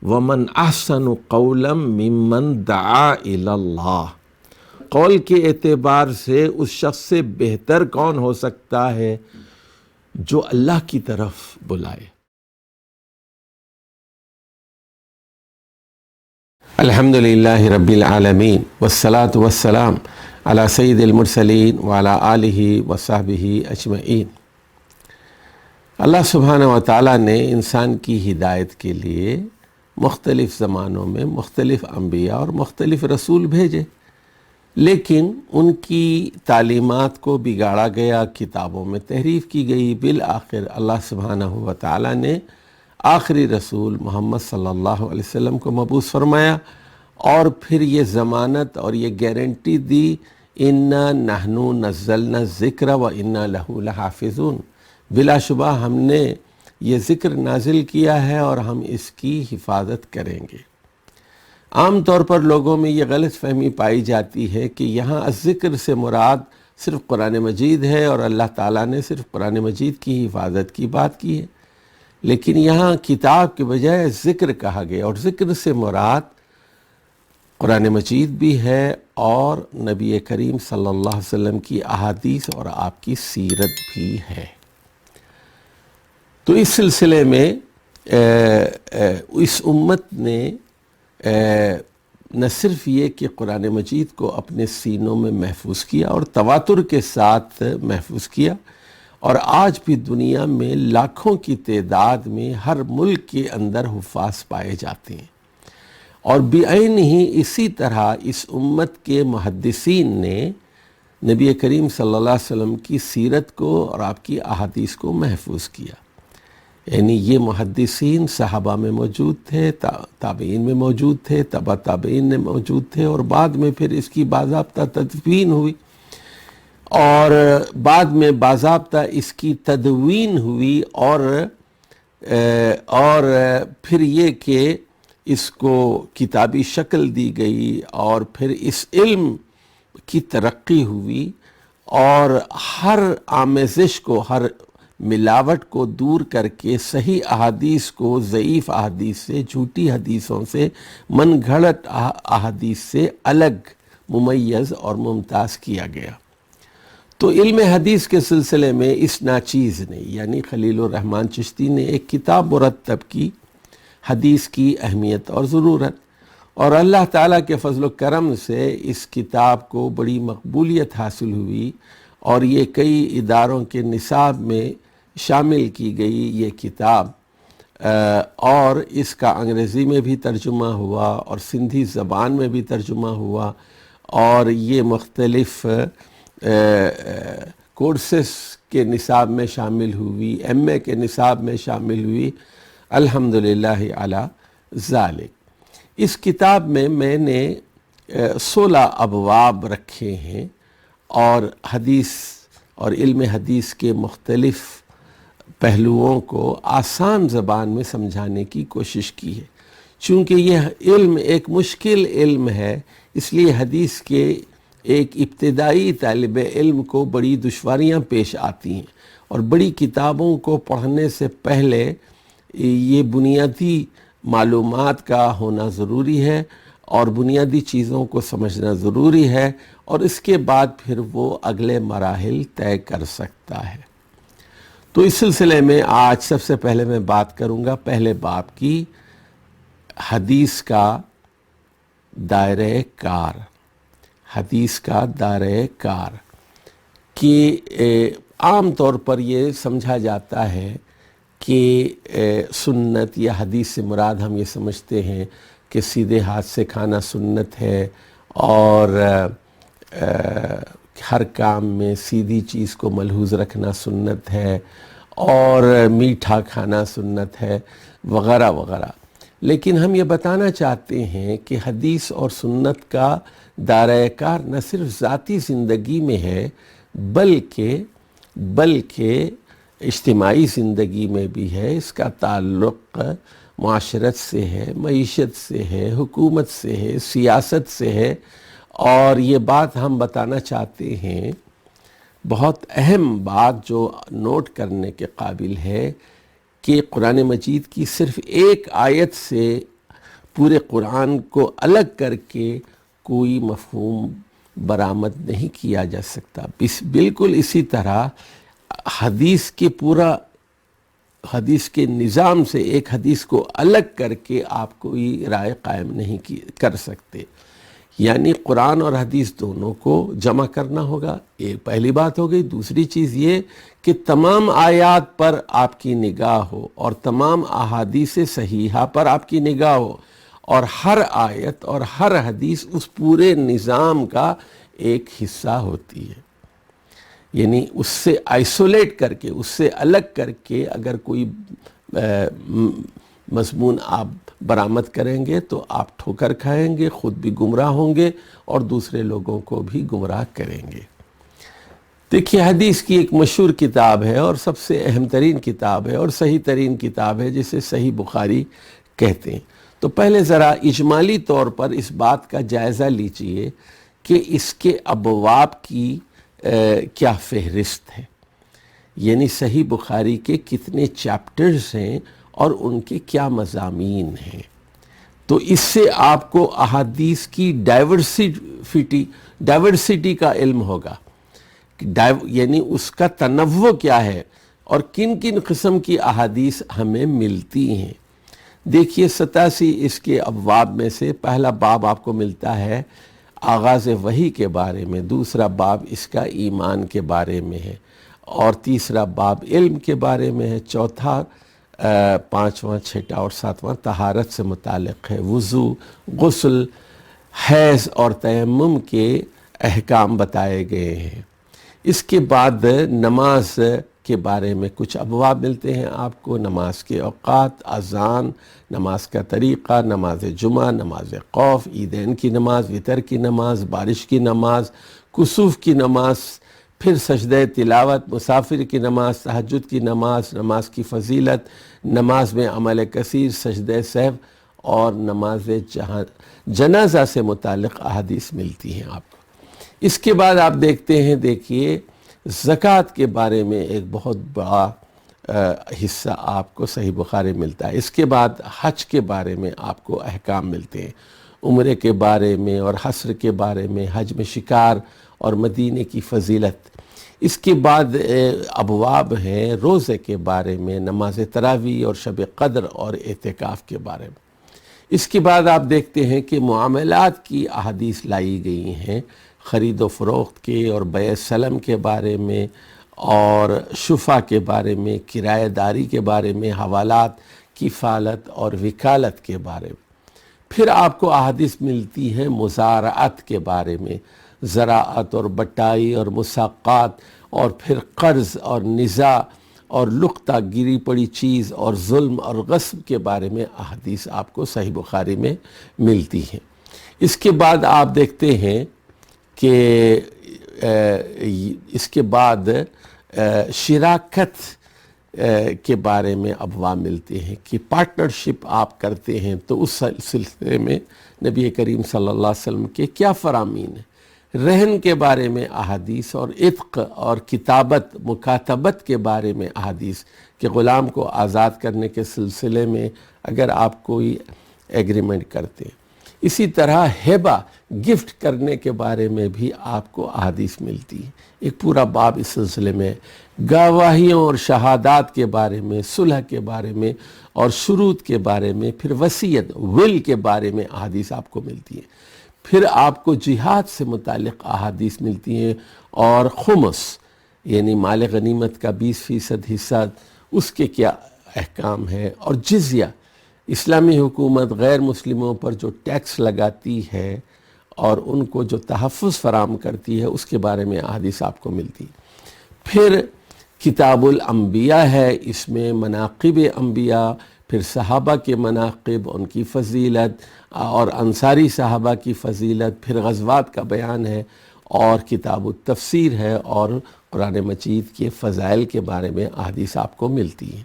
ومن احسن قولا ممن دعا الی اللہ، قول کے اعتبار سے اس شخص سے بہتر کون ہو سکتا ہے جو اللہ کی طرف بلائے۔ الحمدللہ رب العالمین والصلاة والسلام علی سید المرسلین وعلی آلہ وصحبہ اجمعین۔ اللہ سبحانہ و تعالیٰ نے انسان کی ہدایت کے لیے مختلف زمانوں میں مختلف انبیاء اور مختلف رسول بھیجے، لیکن ان کی تعلیمات کو بگاڑا گیا، کتابوں میں تحریف کی گئی۔ بالآخر اللہ سبحانہ و تعالیٰ نے آخری رسول محمد صلی اللہ علیہ وسلم کو مبعوث فرمایا، اور پھر یہ ضمانت اور یہ گارنٹی دی، اِنَّا نَحْنُ نَزَّلْنَا الذِّكْرَ وَإِنَّا لَهُ لَحَافِظُونَ، بلا شبہ ہم نے یہ ذکر نازل کیا ہے اور ہم اس کی حفاظت کریں گے۔ عام طور پر لوگوں میں یہ غلط فہمی پائی جاتی ہے کہ یہاں الذکر سے مراد صرف قرآن مجید ہے اور اللہ تعالیٰ نے صرف قرآن مجید کی حفاظت کی بات کی ہے، لیکن یہاں کتاب کے بجائے ذکر کہا گیا، اور ذکر سے مراد قرآن مجید بھی ہے اور نبی کریم صلی اللہ علیہ وسلم کی احادیث اور آپ کی سیرت بھی ہے۔ تو اس سلسلے میں اس امت نے نہ صرف یہ کہ قرآن مجید کو اپنے سینوں میں محفوظ کیا اور تواتر کے ساتھ محفوظ کیا، اور آج بھی دنیا میں لاکھوں کی تعداد میں ہر ملک کے اندر حفاظ پائے جاتے ہیں، اور بعین ہی اسی طرح اس امت کے محدثین نے نبی کریم صلی اللہ علیہ وسلم کی سیرت کو اور آپ کی احادیث کو محفوظ کیا۔ یعنی یہ محدثین صحابہ میں موجود تھے، تابعین میں موجود تھے، تبع تابعین میں موجود تھے، اور بعد میں پھر اس کی باضابطہ تدوین ہوئی، اور بعد میں باضابطہ اس کی تدوین ہوئی، اور پھر یہ کہ اس کو کتابی شکل دی گئی، اور پھر اس علم کی ترقی ہوئی، اور ہر آمیزش کو، ہر ملاوٹ کو دور کر کے صحیح احادیث کو ضعیف احادیث سے، جھوٹی حدیثوں سے، من گھڑت احادیث سے الگ، ممیز اور ممتاز کیا گیا۔ تو علم حدیث کے سلسلے میں اس ناچیز نے، یعنی خلیل الرحمن چشتی نے ایک کتاب مرتب کی، حدیث کی اہمیت اور ضرورت، اور اللہ تعالیٰ کے فضل و کرم سے اس کتاب کو بڑی مقبولیت حاصل ہوئی، اور یہ کئی اداروں کے نصاب میں شامل کی گئی یہ کتاب، اور اس کا انگریزی میں بھی ترجمہ ہوا اور سندھی زبان میں بھی ترجمہ ہوا، اور یہ مختلف کورسز کے نصاب میں شامل ہوئی، ایم اے کے نصاب میں شامل ہوئی، الحمدللہ علی ذالک۔ اس کتاب میں نے 16 ابواب رکھے ہیں، اور حدیث اور علم حدیث کے مختلف پہلوؤں کو آسان زبان میں سمجھانے کی کوشش کی ہے۔ چونکہ یہ علم ایک مشکل علم ہے، اس لیے حدیث کے ایک ابتدائی طالب علم کو بڑی دشواریاں پیش آتی ہیں، اور بڑی کتابوں کو پڑھنے سے پہلے یہ بنیادی معلومات کا ہونا ضروری ہے، اور بنیادی چیزوں کو سمجھنا ضروری ہے، اور اس کے بعد پھر وہ اگلے مراحل طے کر سکتا ہے۔ تو اس سلسلے میں آج سب سے پہلے میں بات کروں گا پہلے باب کی، حدیث کا دائرہ کار۔ حدیث کا دائرہ کار کہ عام طور پر یہ سمجھا جاتا ہے کہ سنت یا حدیث سے مراد ہم یہ سمجھتے ہیں کہ سیدھے ہاتھ سے کھانا سنت ہے، اور ہر کام میں سیدھی چیز کو ملحوظ رکھنا سنت ہے، اور میٹھا کھانا سنت ہے، وغیرہ وغیرہ۔ لیکن ہم یہ بتانا چاہتے ہیں کہ حدیث اور سنت کا دائرہ کار نہ صرف ذاتی زندگی میں ہے، بلکہ اجتماعی زندگی میں بھی ہے۔ اس کا تعلق معاشرت سے ہے، معیشت سے ہے، حکومت سے ہے، سیاست سے ہے، اور یہ بات ہم بتانا چاہتے ہیں، بہت اہم بات جو نوٹ کرنے کے قابل ہے، کہ قرآن مجید کی صرف ایک آیت سے پورے قرآن کو الگ کر کے کوئی مفہوم برآمد نہیں کیا جا سکتا۔ بالکل اسی طرح حدیث کے نظام سے ایک حدیث کو الگ کر کے آپ کوئی رائے قائم نہیں کر سکتے، یعنی قرآن اور حدیث دونوں کو جمع کرنا ہوگا، ایک پہلی بات ہو گئی۔ دوسری چیز یہ کہ تمام آیات پر آپ کی نگاہ ہو اور تمام احادیث صحیحہ پر آپ کی نگاہ ہو، اور ہر آیت اور ہر حدیث اس پورے نظام کا ایک حصہ ہوتی ہے، یعنی اس سے آئسولیٹ کر کے، اس سے الگ کر کے اگر کوئی مضمون آپ برآمد کریں گے تو آپ ٹھوکر کھائیں گے، خود بھی گمراہ ہوں گے اور دوسرے لوگوں کو بھی گمراہ کریں گے۔ دیکھیے، حدیث کی ایک مشہور کتاب ہے اور سب سے اہم ترین کتاب ہے اور صحیح ترین کتاب ہے، جسے صحیح بخاری کہتے ہیں۔ تو پہلے ذرا اجمالی طور پر اس بات کا جائزہ لیجئے کہ اس کے ابواب کی کیا فہرست ہے، یعنی صحیح بخاری کے کتنے چیپٹرز ہیں اور ان کے کیا مضامین ہیں۔ تو اس سے آپ کو احادیث کی ڈائیورسٹی کا علم ہوگا، یعنی اس کا تنوع کیا ہے اور کن کن قسم کی احادیث ہمیں ملتی ہیں۔ دیکھیے 87 اس کے ابواب میں سے پہلا باب آپ کو ملتا ہے آغاز وحی کے بارے میں، دوسرا باب اس کا ایمان کے بارے میں ہے، اور تیسرا باب علم کے بارے میں ہے، چوتھا، پانچواں، چھٹا اور ساتواں طہارت سے متعلق ہے، وضو، غسل، حیض اور تیمم کے احکام بتائے گئے ہیں۔ اس کے بعد نماز کے بارے میں کچھ ابواب ملتے ہیں آپ کو، نماز کے اوقات، اذان، نماز کا طریقہ، نماز جمعہ، نماز خوف، عیدین کی نماز، وتر کی نماز، بارش کی نماز، کسوف کی نماز، پھر سجدہ تلاوت، مسافر کی نماز، تہجد کی نماز، نماز کی فضیلت، نماز میں عمل کثیر، سجدہ سہو اور نماز جنازہ سے متعلق احادیث ملتی ہیں آپ کو۔ اس کے بعد آپ دیکھیے زکوٰۃ کے بارے میں ایک بہت بڑا حصہ آپ کو صحیح بخاری ملتا ہے۔ اس کے بعد حج کے بارے میں آپ کو احکام ملتے ہیں، عمرے کے بارے میں اور حصر کے بارے میں، حج میں شکار اور مدینے کی فضیلت۔ اس کے بعد ابواب ہیں روزے کے بارے میں، نماز تراویح اور شب قدر اور اعتکاف کے بارے میں۔ اس کے بعد آپ دیکھتے ہیں کہ معاملات کی احادیث لائی گئی ہیں، خرید و فروخت کے اور بیع سلم کے بارے میں اور شفع کے بارے میں، کرایہ داری کے بارے میں، حوالات، کفالت اور وکالت کے بارے میں۔ پھر آپ کو احادیث ملتی ہیں مزارعت کے بارے میں، زراعت اور بٹائی اور مساقات، اور پھر قرض اور نزاع اور لقطہ، گری پڑی چیز اور ظلم اور غصب کے بارے میں احادیث آپ کو صحیح بخاری میں ملتی ہیں۔ اس کے بعد آپ دیکھتے ہیں کہ اس کے بعد شراکت کے بارے میں ابواب ملتے ہیں کہ پارٹنرشپ آپ کرتے ہیں تو اس سلسلے میں نبی کریم صلی اللہ علیہ وسلم کے کیا فرامین ہیں۔ رہن کے بارے میں احادیث، اور عتق اور کتابت، مکاتبت کے بارے میں احادیث کہ غلام کو آزاد کرنے کے سلسلے میں اگر آپ کوئی ایگریمنٹ کرتے ہیں۔ اسی طرح ہبہ، گفٹ کرنے کے بارے میں بھی آپ کو احادیث ملتی ہے، ایک پورا باب اس سلسلے میں۔ گواہیوں اور شہادات کے بارے میں، صلح کے بارے میں اور شروط کے بارے میں، پھر وصیت، ول کے بارے میں احادیث آپ کو ملتی ہیں۔ پھر آپ کو جہاد سے متعلق احادیث ملتی ہیں، اور خمس یعنی مال غنیمت کا 20% حصہ، اس کے کیا احکام ہے، اور جزیہ، اسلامی حکومت غیر مسلموں پر جو ٹیکس لگاتی ہے اور ان کو جو تحفظ فراہم کرتی ہے، اس کے بارے میں احادیث آپ کو ملتی۔ پھر کتاب الانبیاء ہے، اس میں مناقب انبیاء، پھر صحابہ کے مناقب، ان کی فضیلت اور انصاری صحابہ کی فضیلت، پھر غزوات کا بیان ہے، اور کتاب التفسیر ہے، اور قرآن مجید کے فضائل کے بارے میں احادیث آپ کو ملتی ہیں۔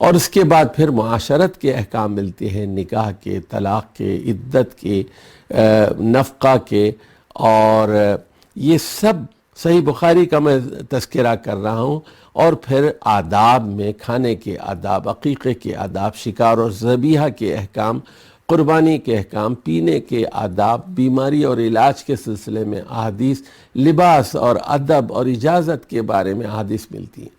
اور اس کے بعد پھر معاشرت کے احکام ملتے ہیں، نکاح کے، طلاق کے، عدت کے، نفقہ کے، اور یہ سب صحیح بخاری کا میں تذکرہ کر رہا ہوں۔ اور پھر آداب میں کھانے کے آداب، عقیقے کے آداب، شکار اور ذبیحہ کے احکام، قربانی کے احکام، پینے کے آداب، بیماری اور علاج کے سلسلے میں احادیث، لباس اور ادب اور اجازت کے بارے میں احادیث ملتی ہیں،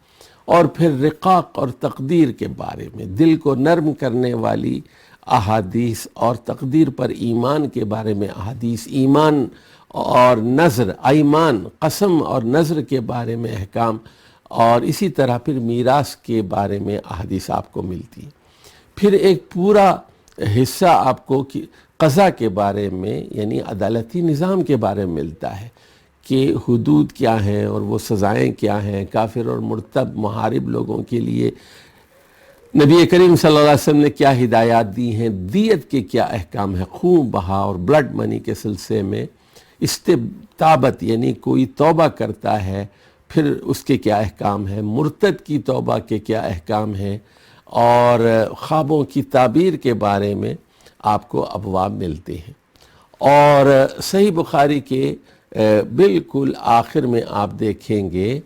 اور پھر رقاق اور تقدیر کے بارے میں، دل کو نرم کرنے والی احادیث اور تقدیر پر ایمان کے بارے میں احادیث، ایمان اور نذر، ایمان قسم اور نذر کے بارے میں احکام، اور اسی طرح پھر میراث کے بارے میں احادیث آپ کو ملتی ہیں۔ پھر ایک پورا حصہ آپ کو قضا کے بارے میں یعنی عدالتی نظام کے بارے میں ملتا ہے کہ حدود کیا ہیں اور وہ سزائیں کیا ہیں، کافر اور مرتد محارب لوگوں کے لیے نبی کریم صلی اللہ علیہ وسلم نے کیا ہدایات دی ہیں، دیت کے کیا احکام ہیں، خون بہا اور بلڈ منی کے سلسلے میں، استتابت یعنی کوئی توبہ کرتا ہے پھر اس کے کیا احکام ہیں، مرتد کی توبہ کے کیا احکام ہیں، اور خوابوں کی تعبیر کے بارے میں آپ کو ابواب ملتے ہیں۔ اور صحیح بخاری کے بالکل آخر میں آپ دیکھیں گے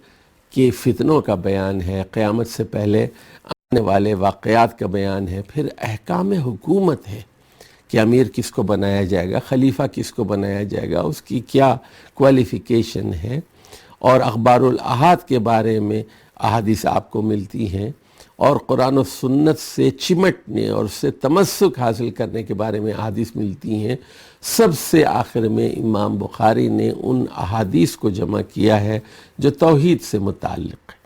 کہ فتنوں کا بیان ہے، قیامت سے پہلے آنے والے واقعات کا بیان ہے، پھر احکام حکومت ہے کہ امیر کس کو بنایا جائے گا، خلیفہ کس کو بنایا جائے گا، اس کی کیا کوالیفیکیشن ہے، اور اخبار الاحاد کے بارے میں احادیث آپ کو ملتی ہیں، اور قرآن و سنت سے چمٹنے اور اس سے تمسک حاصل کرنے کے بارے میں احادیث ملتی ہیں۔ سب سے آخر میں امام بخاری نے ان احادیث کو جمع کیا ہے جو توحید سے متعلق ہے۔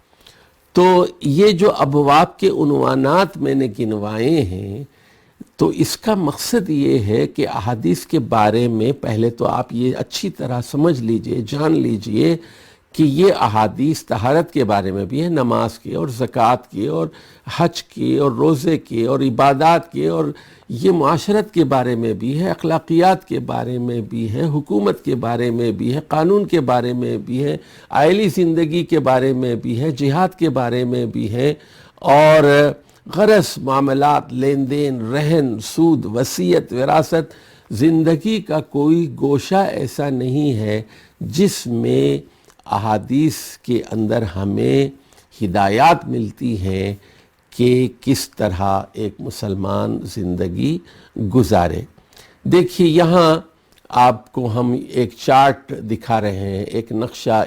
تو یہ جو ابواب کے عنوانات میں نے گنوائے ہیں، تو اس کا مقصد یہ ہے کہ احادیث کے بارے میں پہلے تو آپ یہ اچھی طرح سمجھ لیجئے، جان لیجئے کہ یہ احادیث طہارت کے بارے میں بھی ہے، نماز کے اور زکوٰۃ کے اور حج کے اور روزے کے اور عبادات کے، اور یہ معاشرت کے بارے میں بھی ہے، اخلاقیات کے بارے میں بھی ہے، حکومت کے بارے میں بھی ہے، قانون کے بارے میں بھی ہے، عائلی زندگی کے بارے میں بھی ہے، جہاد کے بارے میں بھی ہے، اور غرض معاملات، لین دین، رہن، سود، وصیت، وراثت، زندگی کا کوئی گوشہ ایسا نہیں ہے جس میں احادیث کے اندر ہمیں ہدایات ملتی ہیں کہ کس طرح ایک مسلمان زندگی گزارے۔ دیکھیے یہاں آپ کو ہم ایک چارٹ دکھا رہے ہیں، ایک نقشہ،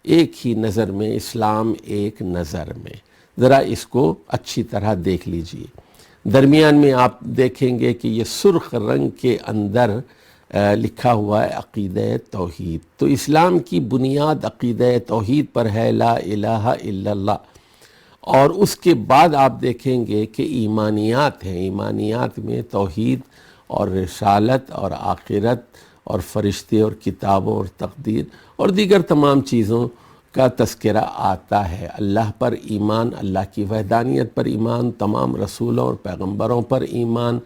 ایک ہی نظر میں، اسلام ایک نظر میں، ذرا اس کو اچھی طرح دیکھ لیجئے۔ درمیان میں آپ دیکھیں گے کہ یہ سرخ رنگ کے اندر لکھا ہوا ہے عقیدہ توحید۔ تو اسلام کی بنیاد عقیدہ توحید پر ہے، لا الہ الا اللہ، اور اس کے بعد آپ دیکھیں گے کہ ایمانیات ہیں، ایمانیات میں توحید اور رسالت اور آخرت اور فرشتے اور کتابوں اور تقدیر اور دیگر تمام چیزوں کا تذکرہ آتا ہے۔ اللہ پر ایمان، اللہ کی وحدانیت پر ایمان، تمام رسولوں اور پیغمبروں پر ایمان،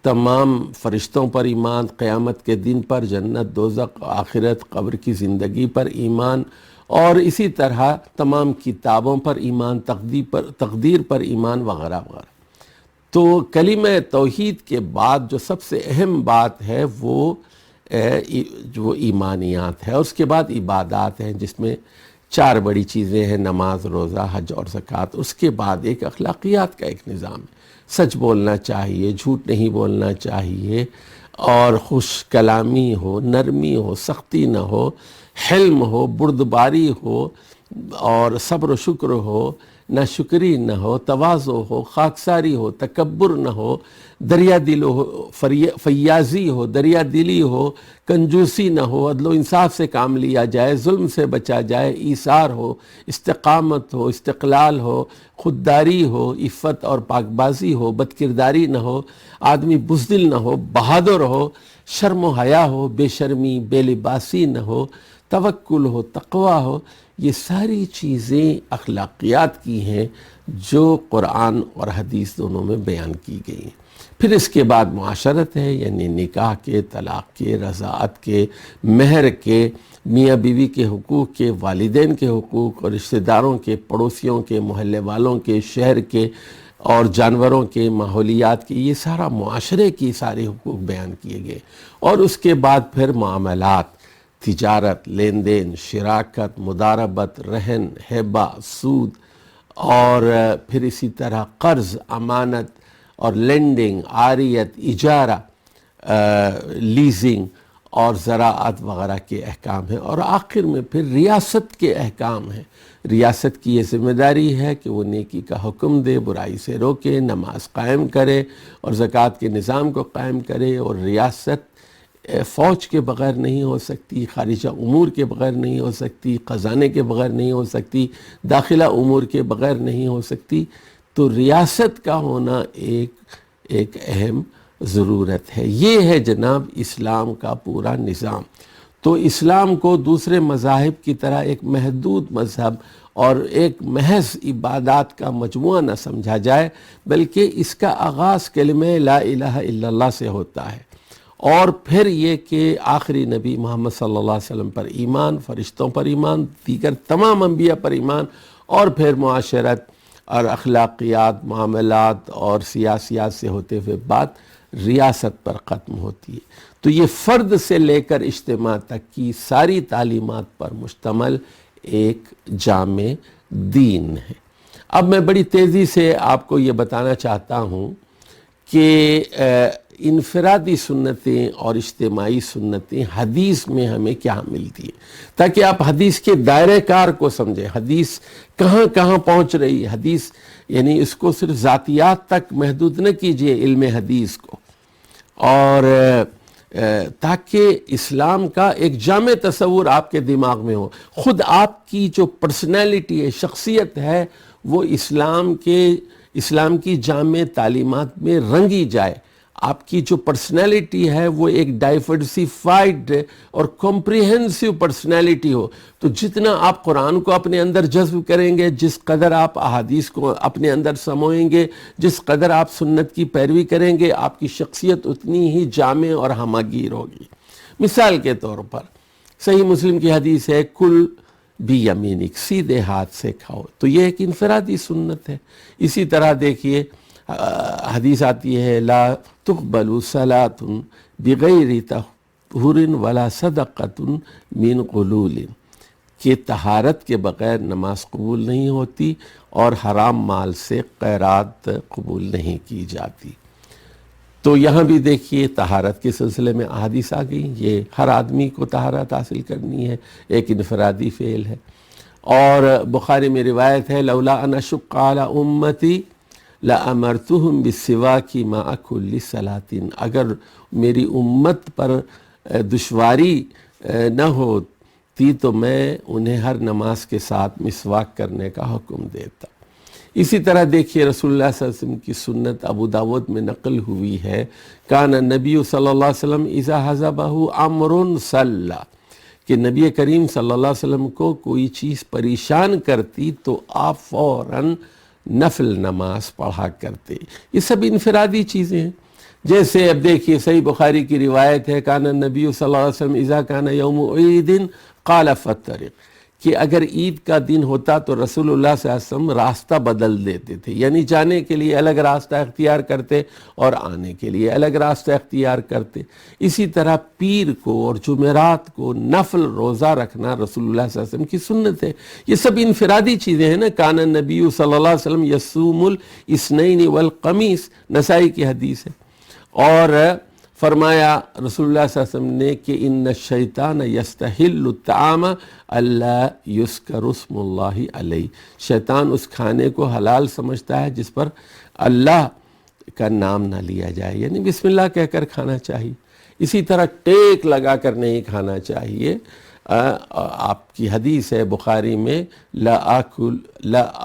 تمام فرشتوں پر ایمان، قیامت کے دن پر، جنت، دوزخ، آخرت، قبر کی زندگی پر ایمان، اور اسی طرح تمام کتابوں پر ایمان، تقدیر پر ایمان وغیرہ وغیرہ۔ تو کلمہ توحید کے بعد جو سب سے اہم بات ہے وہ جو ایمانیات ہے، اس کے بعد عبادات ہیں جس میں 4 بڑی چیزیں ہیں، نماز، روزہ، حج اور زکوٰۃ۔ اس کے بعد ایک اخلاقیات کا ایک نظام ہے، سچ بولنا چاہیے، جھوٹ نہیں بولنا چاہیے، اور خوش کلامی ہو، نرمی ہو، سختی نہ ہو، حلم ہو، بردباری ہو، اور صبر و شکر ہو، نہ شکری نہ ہو، تواضع ہو، خاکساری ہو، تکبر نہ ہو، دریا دل ہو، فیاضی ہو، دریا دلی ہو، کنجوسی نہ ہو، عدل و انصاف سے کام لیا جائے، ظلم سے بچا جائے، ایثار ہو، استقامت ہو، استقلال ہو، خودداری ہو، عفت اور پاک بازی ہو، بدکرداری نہ ہو، آدمی بزدل نہ ہو، بہادر ہو، شرم و حیا ہو، بے شرمی، بے لباسی نہ ہو، توکل ہو، تقوی ہو۔ یہ ساری چیزیں اخلاقیات کی ہیں جو قرآن اور حدیث دونوں میں بیان کی گئی ہیں۔ پھر اس کے بعد معاشرت ہے، یعنی نکاح کے، طلاق کے، رضاعت کے، مہر کے، میاں بیوی کے حقوق کے، والدین کے حقوق اور رشتہ داروں کے، پڑوسیوں کے، محلے والوں کے، شہر کے اور جانوروں کے، ماحولیات کے، یہ سارا معاشرے کی سارے حقوق بیان کیے گئے۔ اور اس کے بعد پھر معاملات، تجارت، لین دین، شراکت، مداربت، رہن، ہبہ، سود، اور پھر اسی طرح قرض، امانت اور لینڈنگ، عاریت، اجارہ، لیزنگ اور زراعت وغیرہ کے احکام ہیں، اور آخر میں پھر ریاست کے احکام ہیں۔ ریاست کی یہ ذمہ داری ہے کہ وہ نیکی کا حکم دے، برائی سے روکے، نماز قائم کرے اور زکوٰۃ کے نظام کو قائم کرے، اور ریاست فوج کے بغیر نہیں ہو سکتی، خارجہ امور کے بغیر نہیں ہو سکتی، خزانے کے بغیر نہیں ہو سکتی، داخلہ امور کے بغیر نہیں ہو سکتی۔ تو ریاست کا ہونا ایک اہم ضرورت ہے۔ یہ ہے جناب اسلام کا پورا نظام۔ تو اسلام کو دوسرے مذاہب کی طرح ایک محدود مذہب اور ایک محض عبادات کا مجموعہ نہ سمجھا جائے، بلکہ اس کا آغاز کلمہ لا الہ الا اللہ سے ہوتا ہے، اور پھر یہ کہ آخری نبی محمد صلی اللہ علیہ وسلم پر ایمان، فرشتوں پر ایمان، دیگر تمام انبیاء پر ایمان، اور پھر معاشرت اور اخلاقیات، معاملات اور سیاسیات سے ہوتے ہوئے بات ریاست پر ختم ہوتی ہے۔ تو یہ فرد سے لے کر اجتماع تک کی ساری تعلیمات پر مشتمل ایک جامع دین ہے۔ اب میں بڑی تیزی سے آپ کو یہ بتانا چاہتا ہوں کہ انفرادی سنتیں اور اجتماعی سنتیں حدیث میں ہمیں کیا ملتی ہیں، تاکہ آپ حدیث کے دائرہ کار کو سمجھیں، حدیث کہاں کہاں پہنچ رہی ہے۔ حدیث یعنی اس کو صرف ذاتیات تک محدود نہ کیجئے علم حدیث کو، اور تاکہ اسلام کا ایک جامع تصور آپ کے دماغ میں ہو، خود آپ کی جو پرسنالٹی ہے، شخصیت ہے، وہ اسلام کی جامع تعلیمات میں رنگی جائے۔ آپ کی جو پرسنالٹی ہے وہ ایک ڈائیورسیفائیڈ اور کمپریہنسو پرسنالٹی ہو۔ تو جتنا آپ قرآن کو اپنے اندر جذب کریں گے، جس قدر آپ احادیث کو اپنے اندر سموئیں گے، جس قدر آپ سنت کی پیروی کریں گے، آپ کی شخصیت اتنی ہی جامع اور ہمہ گیر ہوگی۔ مثال کے طور پر صحیح مسلم کی حدیث ہے، کل بھی یمینک، سیدھے ہاتھ سے کھاؤ، تو یہ ایک انفرادی سنت ہے۔ اسی طرح دیکھیے حدیث آتی ہے، لا تقبل صلاۃ بغیر طہور ولا صدقۃ من غلول، کہ طہارت کے بغیر نماز قبول نہیں ہوتی اور حرام مال سے خیرات قبول نہیں کی جاتی۔ تو یہاں بھی دیکھیے طہارت کے سلسلے میں احادیث آ گئی، یہ ہر آدمی کو طہارت حاصل کرنی ہے، ایک انفرادی فعل ہے۔ اور بخاری میں روایت ہے، لولا ان اشق علی امتی لامرتہم بالسواک مع کل صلاۃ، اگر میری امت پر دشواری نہ ہوتی تو میں انہیں ہر نماز کے ساتھ مسواک کرنے کا حکم دیتا۔ اسی طرح دیکھیے رسول اللہ صلی اللہ علیہ وسلم کی سنت ابو داود میں نقل ہوئی ہے، کان النبی صلی اللہ علیہ وسلم اذا حزبہ امر صلی، کہ نبی کریم صلی اللہ علیہ وسلم کو کوئی چیز پریشان کرتی تو آپ فوراً نفل نماز پڑھا کرتے۔ یہ سب انفرادی چیزیں ہیں۔ جیسے اب دیکھیے صحیح بخاری کی روایت ہے، کان النبی صلی اللہ علیہ وسلم اذا کان یوم عید قال فطرق، کہ اگر عید کا دن ہوتا تو رسول اللہ صلی اللہ علیہ وسلم راستہ بدل دیتے تھے، یعنی جانے کے لیے الگ راستہ اختیار کرتے اور آنے کے لیے الگ راستہ اختیار کرتے۔ اسی طرح پیر کو اور جمعرات کو نفل روزہ رکھنا رسول اللہ صلی اللہ علیہ وسلم کی سنت ہے۔ یہ سب انفرادی چیزیں ہیں نا۔ کان النبی صلی اللہ علیہ وسلم یصوم الاثنین والخمیس، نسائی کی حدیث ہے۔ اور فرمایا رسول اللہ صلی اللہ علیہ وسلم نے کہ ان الشیطان یستحل الطعام الا یذکر اسم اللہ علیہ، شیطان اس کھانے کو حلال سمجھتا ہے جس پر اللہ کا نام نہ لیا جائے، یعنی بسم اللہ کہہ کر کھانا چاہیے۔ اسی طرح ٹیک لگا کر نہیں کھانا چاہیے۔ آپ کی حدیث ہے بخاری میں، لا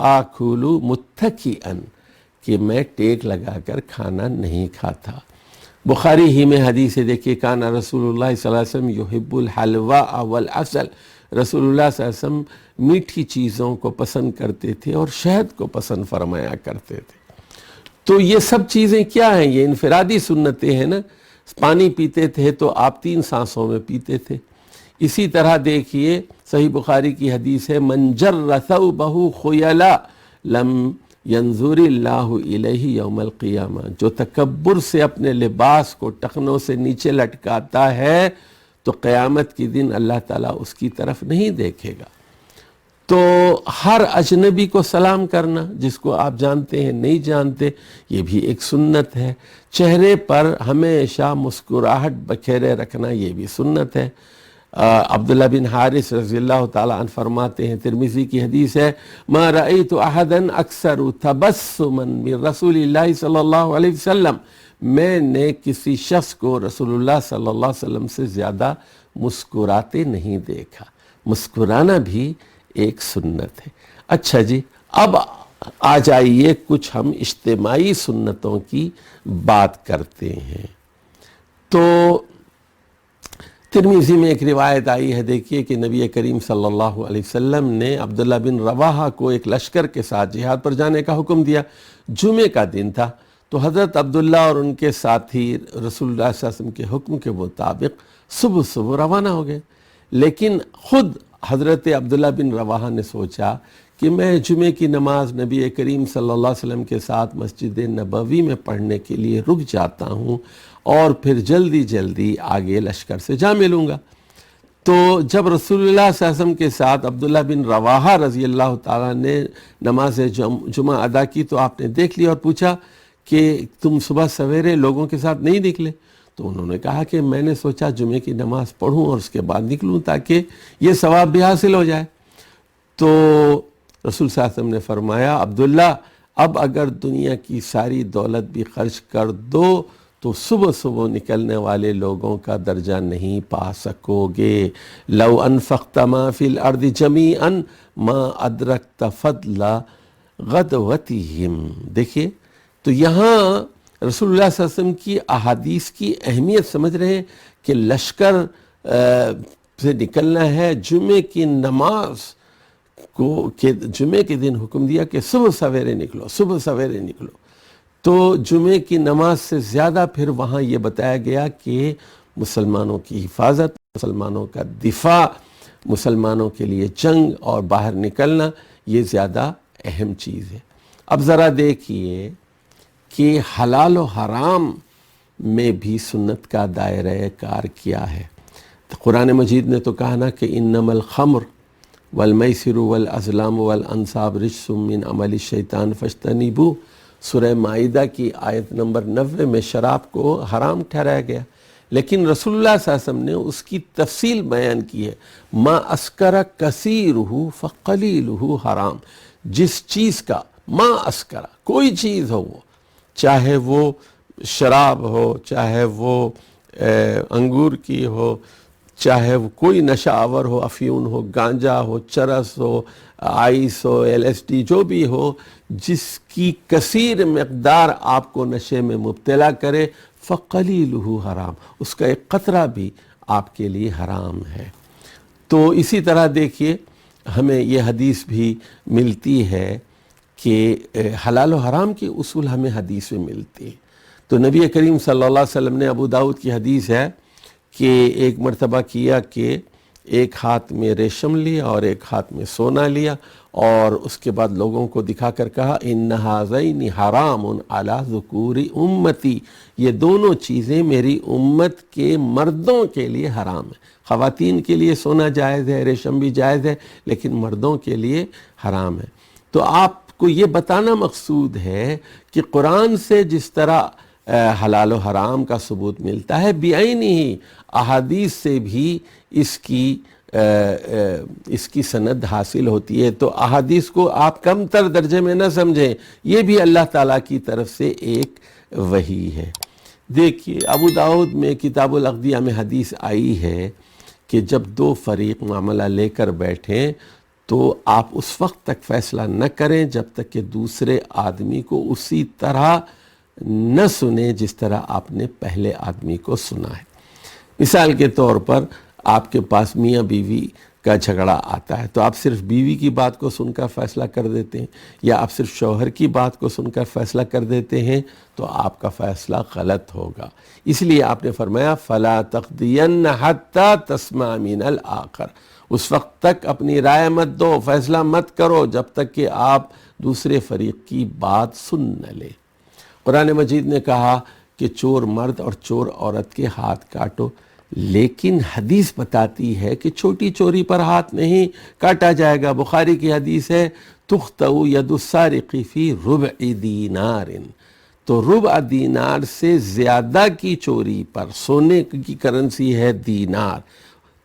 آکل متکئا، کہ میں ٹیک لگا کر کھانا نہیں کھاتا۔ بخاری ہی میں حدیث ہے، دیکھیے، کان رسول اللہ صلی اللہ علیہ وسلم یحب الحلوى والعسل، رسول اللہ صلی اللہ علیہ وسلم میٹھی چیزوں کو پسند کرتے تھے اور شہد کو پسند فرمایا کرتے تھے۔ تو یہ سب چیزیں کیا ہیں؟ یہ انفرادی سنتیں ہیں نا۔ پانی پیتے تھے تو آپ 3 سانسوں میں پیتے تھے۔ اسی طرح دیکھیے صحیح بخاری کی حدیث ہے، من جر ثوبہ خیلا لم ینظر اللہ الیہ یوم القیامہ، جو تکبر سے اپنے لباس کو ٹخنوں سے نیچے لٹکاتا ہے تو قیامت کے دن اللہ تعالیٰ اس کی طرف نہیں دیکھے گا۔ تو ہر اجنبی کو سلام کرنا، جس کو آپ جانتے ہیں نہیں جانتے، یہ بھی ایک سنت ہے۔ چہرے پر ہمیشہ مسکراہٹ بکھیرے رکھنا، یہ بھی سنت ہے۔ عبداللہ بن حارث رضی اللہ تعالیٰ عنہ فرماتے ہیں، ترمذی کی حدیث ہے، ما رأیت احدا اکثر تبسما من رسول اللہ صلی اللہ علیہ وسلم، میں نے کسی شخص کو رسول اللہ صلی اللہ علیہ وسلم سے زیادہ مسکراتے نہیں دیکھا۔ مسکرانا بھی ایک سنت ہے۔ اچھا جی، اب آ جائیے کچھ ہم اجتماعی سنتوں کی بات کرتے ہیں۔ تو ترمذی میں ایک روایت آئی ہے، دیکھیے کہ نبی کریم صلی اللہ علیہ وسلم نے عبداللہ بن رواحہ کو ایک لشکر کے ساتھ جہاد پر جانے کا حکم دیا۔ جمعے کا دن تھا، تو حضرت عبداللہ اور ان کے ساتھی رسول اللہ صلی اللہ علیہ وسلم کے حکم کے مطابق صبح صبح روانہ ہو گئے۔ لیکن خود حضرت عبداللہ بن رواحہ نے سوچا کہ میں جمعے کی نماز نبی کریم صلی اللہ علیہ وسلم کے ساتھ مسجد نبوی میں پڑھنے کے لیے رک جاتا ہوں اور پھر جلدی جلدی آگے لشکر سے جا ملوں گا۔ تو جب رسول اللہ صلی اللہ علیہ وسلم کے ساتھ عبداللہ بن رواحہ رضی اللہ تعالیٰ نے نماز جمعہ ادا کی تو آپ نے دیکھ لیا اور پوچھا کہ تم صبح سویرے لوگوں کے ساتھ نہیں نکلے؟ تو انہوں نے کہا کہ میں نے سوچا جمعے کی نماز پڑھوں اور اس کے بعد نکلوں تاکہ یہ ثواب بھی حاصل ہو جائے۔ تو رسول صلی اللہ علیہ وسلم نے فرمایا، عبداللہ اب اگر دنیا کی ساری دولت بھی خرچ کر دو تو صبح صبح نکلنے والے لوگوں کا درجہ نہیں پا سکو گے۔ لو انفقت ما فی الارض جمیعا ما ادرکت فضل غدوتہم۔ دیکھیے تو یہاں رسول اللہ صلی اللہ علیہ وسلم کی احادیث کی اہمیت سمجھ رہے ہیں کہ لشکر سے نکلنا ہے، جمعے کی نماز کو کہ جمعے کے دن حکم دیا کہ صبح سویرے نکلو، صبح سویرے نکلو۔ تو جمعے کی نماز سے زیادہ پھر وہاں یہ بتایا گیا کہ مسلمانوں کی حفاظت، مسلمانوں کا دفاع، مسلمانوں کے لیے جنگ اور باہر نکلنا یہ زیادہ اہم چیز ہے۔ اب ذرا دیکھیے کہ حلال و حرام میں بھی سنت کا دائرہ کار کیا ہے۔ تو قرآن مجید نے تو کہا نا کہ انما الخمر والمیسر والازلام والانصاب رجس من عمل الشیطان فاجتنبوہ۔ سورہ مائدہ کی آیت نمبر 90 میں شراب کو حرام ٹھہرایا گیا، لیکن رسول اللہ صلی اللہ علیہ وسلم نے اس کی تفصیل بیان کی ہے، ما اسکر کثیرہ فقلیلہ حرام۔ جس چیز کا ما اسکر، کوئی چیز ہو وہ، چاہے وہ شراب ہو، چاہے وہ انگور کی ہو، چاہے وہ کوئی نشہ آور ہو، افیون ہو، گانجا ہو، چرس ہو، آئس ہو، LSD، جو بھی ہو، جس کی کثیر مقدار آپ کو نشے میں مبتلا کرے فقلیلہ حرام، اس کا ایک قطرہ بھی آپ کے لیے حرام ہے۔ تو اسی طرح دیکھیے ہمیں یہ حدیث بھی ملتی ہے کہ حلال و حرام کے اصول ہمیں حدیث میں ملتے ہیں۔ تو نبی کریم صلی اللہ علیہ وسلم نے، ابو داؤد کی حدیث ہے کہ ایک مرتبہ کیا کہ ایک ہاتھ میں ریشم لیا اور ایک ہاتھ میں سونا لیا، اور اس کے بعد لوگوں کو دکھا کر کہا ان ھذین حرام علی ذکور امتی، یہ دونوں چیزیں میری امت کے مردوں کے لیے حرام ہیں۔ خواتین کے لیے سونا جائز ہے، ریشم بھی جائز ہے، لیکن مردوں کے لیے حرام ہے۔ تو آپ کو یہ بتانا مقصود ہے کہ قرآن سے جس طرح حلال و حرام کا ثبوت ملتا ہے، بعینی ہی احادیث سے بھی اس کی سند حاصل ہوتی ہے۔ تو احادیث کو آپ کم تر درجے میں نہ سمجھیں، یہ بھی اللہ تعالیٰ کی طرف سے ایک وحی ہے۔ دیکھیے ابو داؤد میں کتاب الاقدیہ میں حدیث آئی ہے کہ جب دو فریق معاملہ لے کر بیٹھیں تو آپ اس وقت تک فیصلہ نہ کریں جب تک کہ دوسرے آدمی کو اسی طرح نہ سنیں جس طرح آپ نے پہلے آدمی کو سنا ہے۔ مثال کے طور پر آپ کے پاس میاں بیوی کا جھگڑا آتا ہے تو آپ صرف بیوی کی بات کو سن کر فیصلہ کر دیتے ہیں، یا آپ صرف شوہر کی بات کو سن کر فیصلہ کر دیتے ہیں، تو آپ کا فیصلہ غلط ہوگا۔ اس لیے آپ نے فرمایا فَلَا تَقْضِيَنَّ حَتَّى تَسْمَعَ مِنَ الْآخَرِ، اس وقت تک اپنی رائے مت دو، فیصلہ مت کرو جب تک کہ آپ دوسرے فریق کی بات سن نہ لیں۔ قرآن مجید نے کہا کہ چور مرد اور چور عورت کے ہاتھ کاٹو، لیکن حدیث بتاتی ہے کہ چھوٹی چوری پر ہاتھ نہیں کاٹا جائے گا۔ بخاری کی حدیث ہے تُخْطَأُ يَدُ السَّارِقِ فِي رُبْعِ دِینَارٍ، تو ربع دینار سے زیادہ کی چوری پر، سونے کی کرنسی ہے دینار،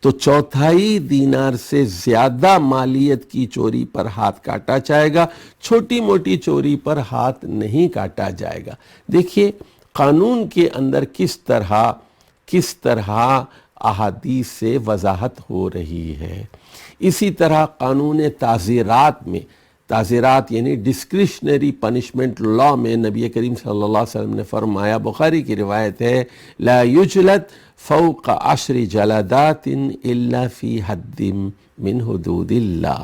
تو چوتھائی دینار سے زیادہ مالیت کی چوری پر ہاتھ کاٹا جائے گا، چھوٹی موٹی چوری پر ہاتھ نہیں کاٹا جائے گا۔ دیکھیے قانون کے اندر کس طرح احادیث سے وضاحت ہو رہی ہے۔ اسی طرح قانون تعزیرات میں، تعزیرات یعنی ڈسکریشنری پنشمنٹ لا میں نبی کریم صلی اللہ علیہ وسلم نے فرمایا، بخاری کی روایت ہے، لا یجلد فوق 10 جلدات الا فی حد من حدود اللہ،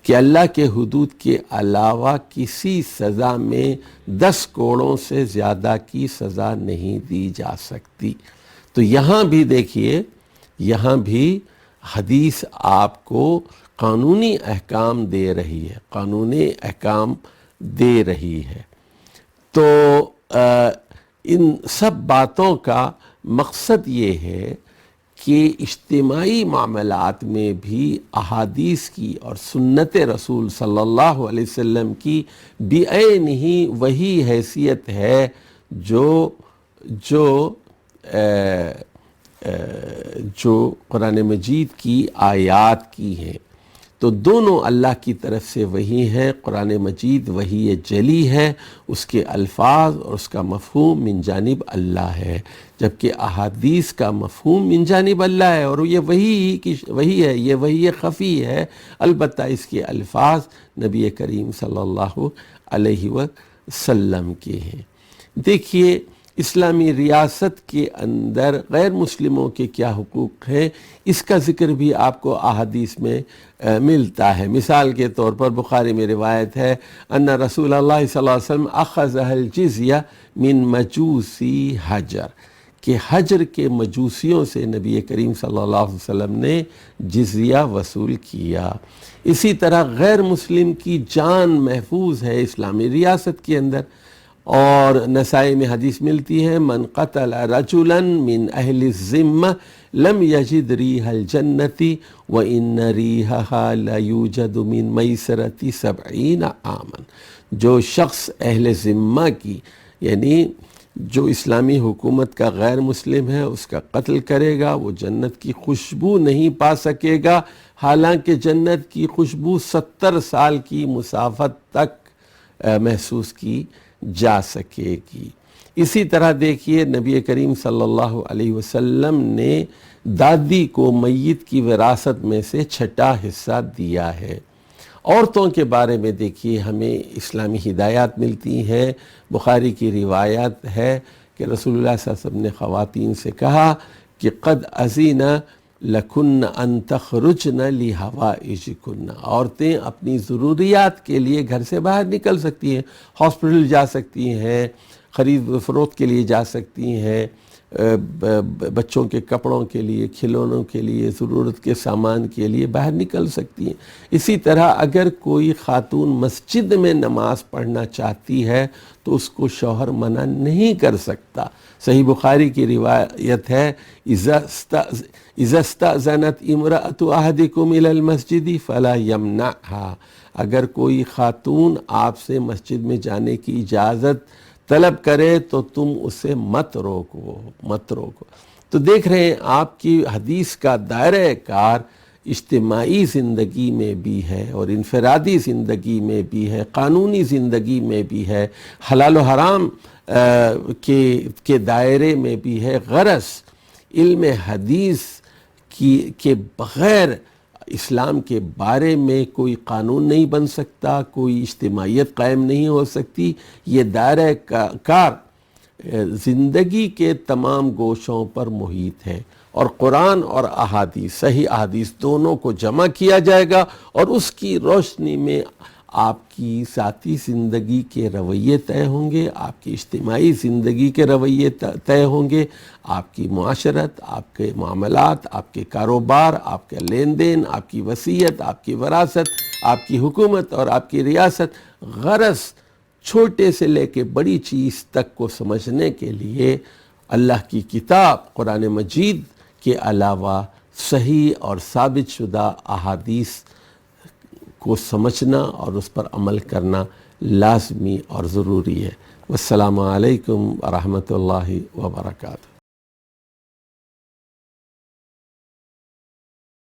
کہ اللہ کے حدود کے علاوہ کسی سزا میں 10 کوڑوں سے زیادہ کی سزا نہیں دی جا سکتی۔ تو یہاں بھی دیکھیے، یہاں بھی حدیث آپ کو قانونی احکام دے رہی ہے، قانونی احکام دے رہی ہے۔ تو ان سب باتوں کا مقصد یہ ہے کہ اجتماعی معاملات میں بھی احادیث کی اور سنت رسول صلی اللہ علیہ وسلم کی بعین ہی وہی حیثیت ہے جو قرآن مجید کی آیات کی ہیں۔ تو دونوں اللہ کی طرف سے وہی ہیں۔ قرآن مجید وحی جلی ہے، اس کے الفاظ اور اس کا مفہوم من جانب اللہ ہے، جبکہ احادیث کا مفہوم من جانب اللہ ہے، اور یہ وحی ہے، یہ وحی خفی ہے، البتہ اس کے الفاظ نبی کریم صلی اللہ علیہ وسلم کے ہیں۔ دیکھیے اسلامی ریاست کے اندر غیر مسلموں کے کیا حقوق ہیں، اس کا ذکر بھی آپ کو احادیث میں ملتا ہے۔ مثال کے طور پر بخاری میں روایت ہے ان رسول اللہ صلی اللہ علیہ وسلم اخذ الجزیہ من مجوسی حجر، کہ حجر کے مجوسیوں سے نبی کریم صلی اللہ علیہ وسلم نے جزیہ وصول کیا۔ اسی طرح غیر مسلم کی جان محفوظ ہے اسلامی ریاست کے اندر، اور نسائی میں حدیث ملتی ہے من قتل رجلا من اہل الذمہ لم یجد ریح الجنت وان ریحها لیوجد من میسرۃ 70 عاما، جو شخص اہل ذمہ کی، یعنی جو اسلامی حکومت کا غیر مسلم ہے، اس کا قتل کرے گا، وہ جنت کی خوشبو نہیں پا سکے گا، حالانکہ جنت کی خوشبو 70 سال کی مسافت تک محسوس کی جا سکے گی۔ اسی طرح دیکھیے نبی کریم صلی اللہ علیہ وسلم نے دادی کو میت کی وراثت میں سے 6واں حصہ دیا ہے۔ عورتوں کے بارے میں دیکھیے ہمیں اسلامی ہدایات ملتی ہیں۔ بخاری کی روایت ہے کہ رسول اللہ صلی اللہ علیہ وسلم نے خواتین سے کہا کہ قد اذین لکن ان تخرجن لحوائجکن، عورتیں اپنی ضروریات کے لیے گھر سے باہر نکل سکتی ہیں، ہاسپٹل جا سکتی ہیں، خرید و فروخت کے لیے جا سکتی ہیں، بچوں کے کپڑوں کے لیے، کھلونوں کے لیے، ضرورت کے سامان کے لیے باہر نکل سکتی ہیں۔ اسی طرح اگر کوئی خاتون مسجد میں نماز پڑھنا چاہتی ہے تو اس کو شوہر منع نہیں کر سکتا۔ صحیح بخاری کی روایت ہے اذا استأذنت امرأة احدکم الی المسجد فلا یمنعها، اگر کوئی خاتون آپ سے مسجد میں جانے کی اجازت طلب کرے تو تم اسے مت روکو۔ تو دیکھ رہے ہیں آپ کی حدیث کا دائرہ کار اجتماعی زندگی میں بھی ہے اور انفرادی زندگی میں بھی ہے، قانونی زندگی میں بھی ہے، حلال و حرام کے دائرے میں بھی ہے۔ غرض علم حدیث کے بغیر اسلام کے بارے میں کوئی قانون نہیں بن سکتا، کوئی اجتماعیت قائم نہیں ہو سکتی۔ یہ دائرہ کار زندگی کے تمام گوشوں پر محیط ہے، اور قرآن اور احادیث، صحیح احادیث دونوں کو جمع کیا جائے گا، اور اس کی روشنی میں آپ کی ذاتی زندگی کے رویے طے ہوں گے، آپ کی اجتماعی زندگی کے رویے طے ہوں گے، آپ کی معاشرت، آپ کے معاملات، آپ کے کاروبار، آپ کے لین دین، آپ کی وصیت، آپ کی وراثت، آپ کی حکومت اور آپ کی ریاست۔ غرض چھوٹے سے لے کے بڑی چیز تک کو سمجھنے کے لیے اللہ کی کتاب قرآن مجید کے علاوہ صحیح اور ثابت شدہ احادیث کو سمجھنا اور اس پر عمل کرنا لازمی اور ضروری ہے۔ والسلام علیکم ورحمۃ اللہ وبرکاتہ۔